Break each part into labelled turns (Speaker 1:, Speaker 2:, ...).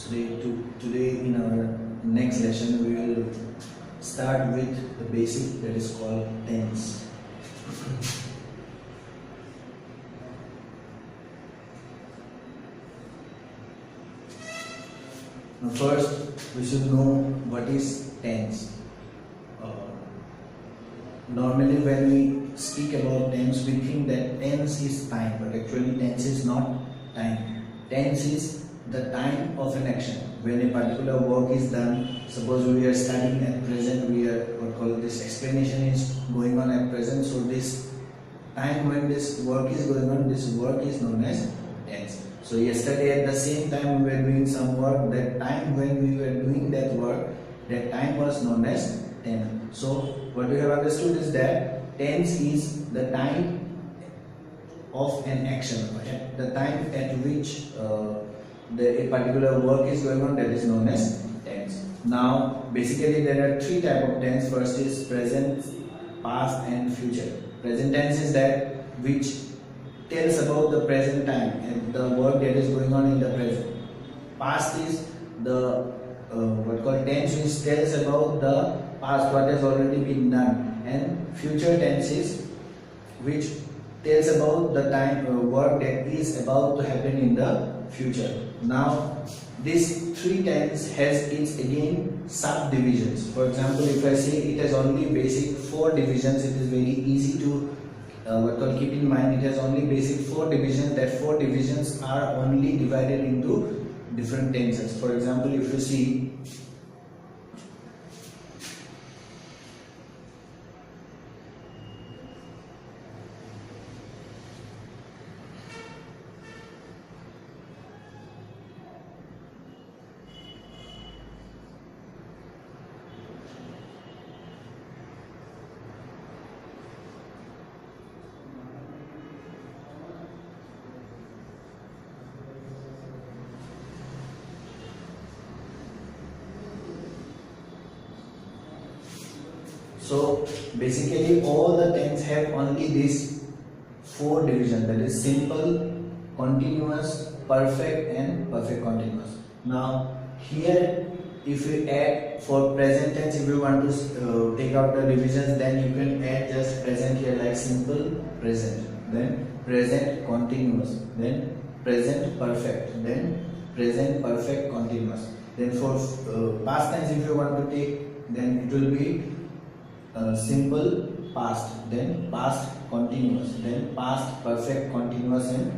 Speaker 1: Today in our next lesson we will start with the basic that is called tense. Now first we should know what is tense. Normally when we speak about tense we think that tense is time, but actually tense is not time. Tense is the time of an action. When a particular work is done, suppose we are studying at present, we are what call this explanation is going on at present, so this time when this work is going on, this work is known as tense. So yesterday at the same time we were doing some work, that time when we were doing that work, that time was known as tense. So what we have understood is that tense is the time of an action, the time at which a particular work is going on, that is known as tense. Now basically there are three types of tense. First is present, past and future. Present tense is that which tells about the present time and the work that is going on in the present. Past is the what called tense which tells about the past, what has already been done, and future tense is which tells about the time work that is about to happen in the future. Now this three tense has its again subdivisions. For example, if I say it has only basic four divisions, it is very easy to keep in mind. It has only basic four divisions. That four divisions are only divided into different tenses. For example, if you see so basically all the tense have only these four divisions, that is simple, continuous, perfect and perfect continuous. Now here if we add for present tense, if you want to take out the divisions, then you can add just present here, like simple present, then present continuous, then present perfect, then present perfect continuous. Then for past tense, if you want to take, then it will be simple past, then past continuous, then past perfect continuous and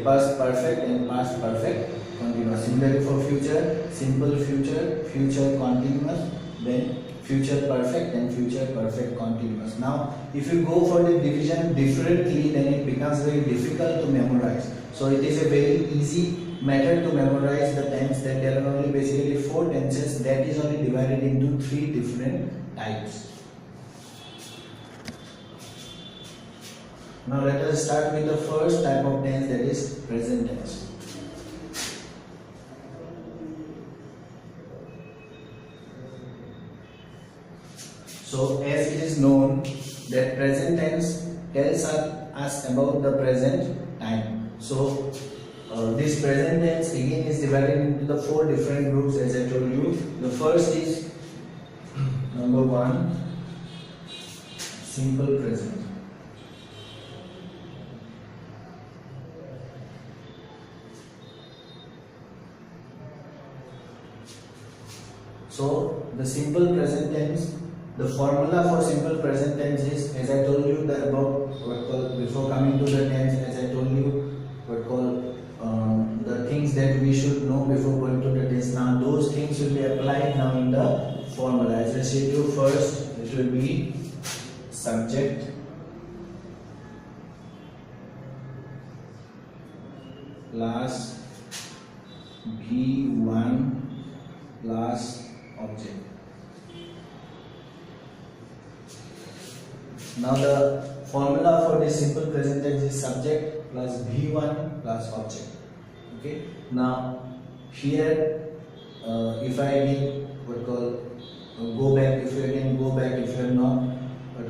Speaker 1: past perfect and past perfect continuous. Similarly for future, simple future, future continuous, then future perfect and future perfect continuous. Now if you go for the division differently, then it becomes very difficult to memorize. So it is a very easy method to memorize the tense, that there are only basically four tenses that is only divided into three different types. Now let us start with the first type of tense, that is present tense. So as it is known that present tense tells us about the present time. So this present tense again is divided into the four different groups, as I told you. The first is number one, simple present. So the simple present tense, the formula for simple present tense is, as I told you that about before coming to the tense, as I told you the things that we should know before going to the tense. Now those things will be applied now in the formula. As I said to you, first it will be subject plus V1 plus object. Now the formula for this simple present tense is subject plus V1 plus object. Okay. Now here if I again go back, if you again go back, if you have not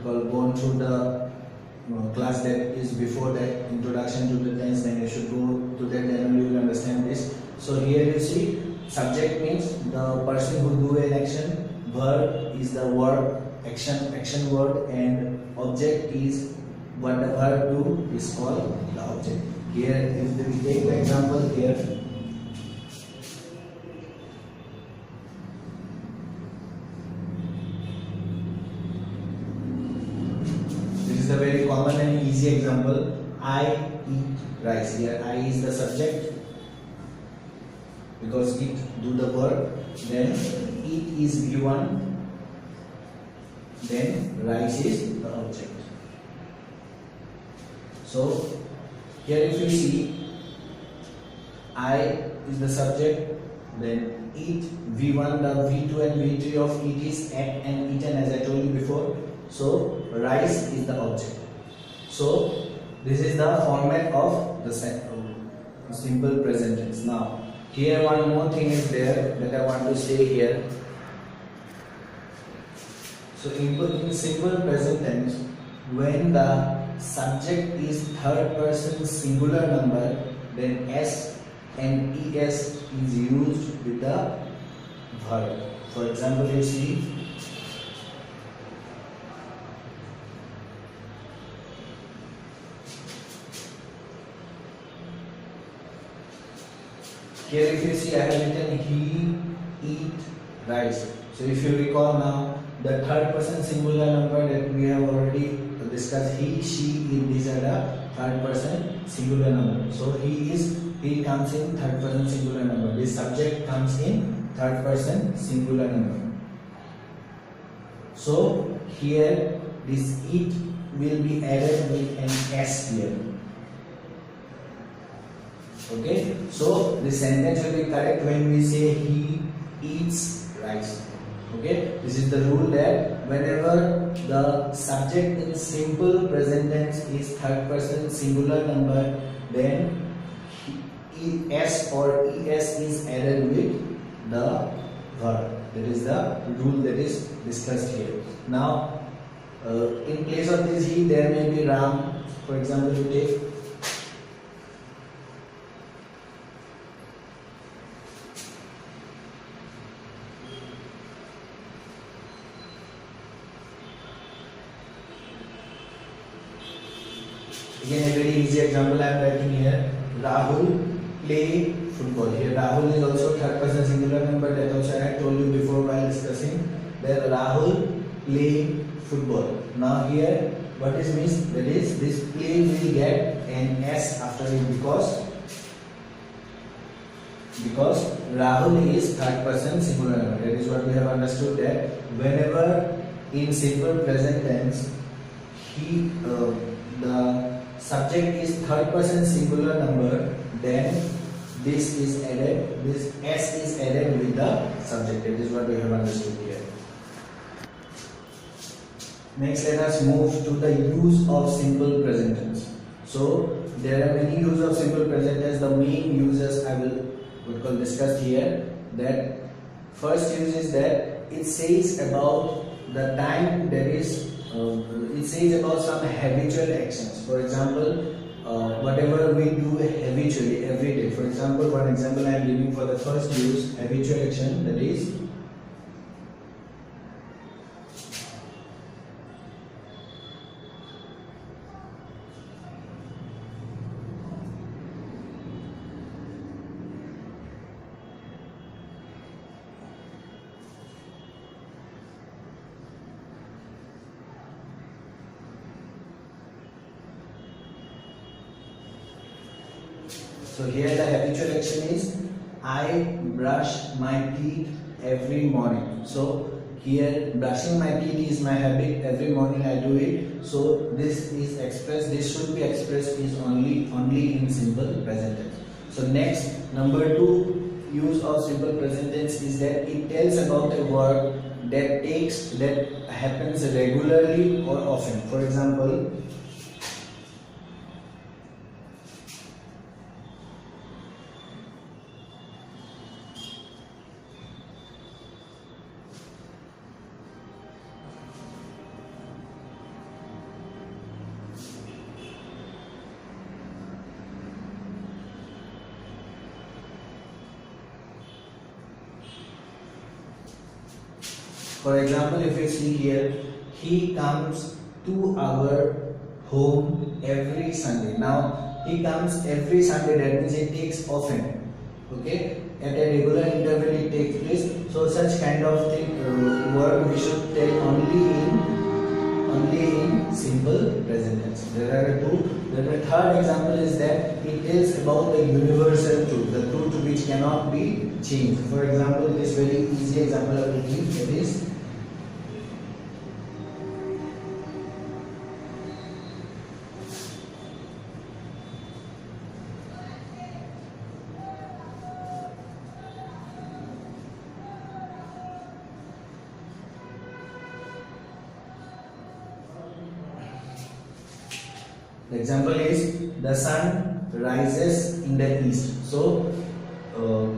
Speaker 1: gone through the class that is before that, introduction to the tense, then you should go to that, then you will understand this. So here you see subject means the person who do an action, verb is the verb, action word, and object is what the verb do is called the object. Here if we take the example here, this is a very common and easy example. I eat rice. Here I is the subject because it do the verb, then eat is V1, then rice is the object. So here if you see, I is the subject, then eat V1, the V2 and V3 of eat is ate and eaten as I told you before. So rice is the object. So this is the format of the simple present tense. Now here one more thing is there that I want to say here. So in simple present tense, when the subject is third person singular number, then S and ES is used with the verb. For example, you see, here if you see I have written he eat rice. So if you recall now, the third person singular number that we have already discussed, he, she, it, these are the third person singular number. So he comes in third person singular number. This subject comes in third person singular number. So here this it will be added with an S here. Okay, so the sentence will be correct when we say he eats rice. Okay, this is the rule that whenever the subject in simple present tense is third person singular number, then S or ES is added with the verb. That is the rule that is discussed here. Now, in place of this he, there may be Ram. For example, you take again a very easy example I am writing here. Rahul play football. Here Rahul is also third person singular number, that also I had told you before while discussing that Rahul play football. Now here what is means, that is this play will get an S after it because Rahul is third person singular number. That is what we have understood, that whenever in simple present tense the subject is third person singular number, then this is added, this S is added with the subject. That is what we have understood here. Next, let us move to the use of simple present tense. So there are many uses of simple present tense. The main uses I will discuss here. That first use is that it says about the time, that is it says about some habitual actions. For example, whatever we do habitually every day. For example, one example I am giving for the first use, habitual action, that is so here the habitual action is I brush my teeth every morning. So here brushing my teeth is my habit, every morning I do it. So this is expressed, this should be expressed is only in simple present tense. So next, number 2 use of simple present tense is that it tells about a work that happens regularly or often. For example, For example, if you see here, he comes to our home every Sunday. Now he comes every Sunday, that means it takes often. Okay, at a regular interval it takes place. So such kind of thing word we should tell only in simple present tense. There are two. The third example is that it tells about the universal truth, the truth which cannot be changed. For example, this very easy example I will give, that is, the example is the sun rises in the east. So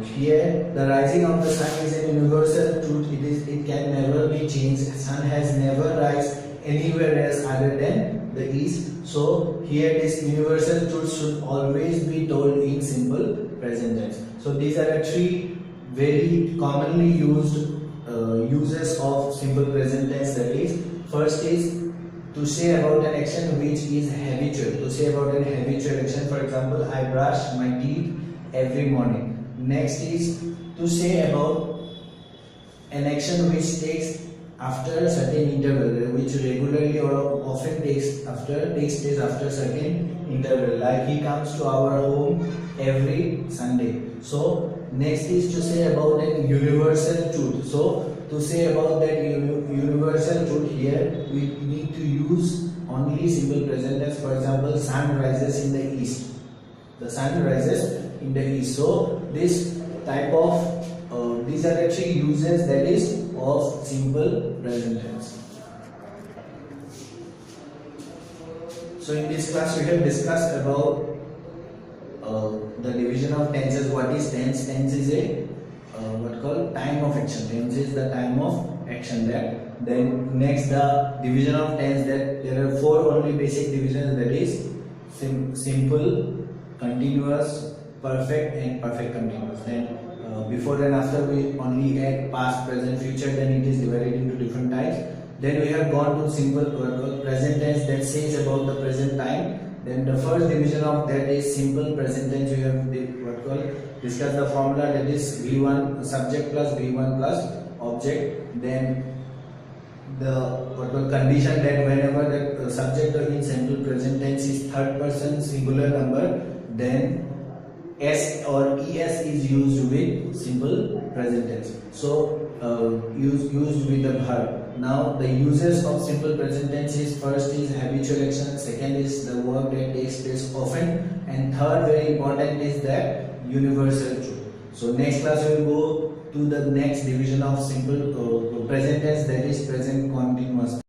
Speaker 1: here the rising of the sun is a universal truth. It can never be changed. Sun has never rise anywhere else other than the east. So here this universal truth should always be told in simple present tense. So these are the three very commonly used uses of simple present tense. That is, first is to say about an action which is habitual. To say about an habitual action, for example, I brush my teeth every morning. Next is to say about an action which takes after a certain interval, which regularly or often takes place after certain interval. Like he comes to our home every Sunday. So next is to say about an universal truth. So to say about that universal truth, here we need to use only simple present tense. For example, sun rises in the east. The sun rises in the east. So this type of these are the three uses, that is, of simple present tense. So in this class we have discussed about the division of tenses. What is tense? Tense is a what called time of action. Tense is the time of action. That then next the division of tense, that there are four only basic divisions, that is simple, continuous, perfect and perfect continuous. Then before and after we only add past, present, future, then it is divided into different types. Then we have gone to simple present tense, that says about the present time. Then the first division of that is simple present tense. We have discuss the formula, that is V1 subject plus V1 plus object. Then the condition that whenever the subject in simple present tense is third person singular number, then S or ES is used with simple present tense. So used with the verb. Now the uses of simple present tense is, first is habitual action, second is the work that takes place often, and third very important is that universal truth. So next class we will go to the next division of simple present tense, that is present continuous.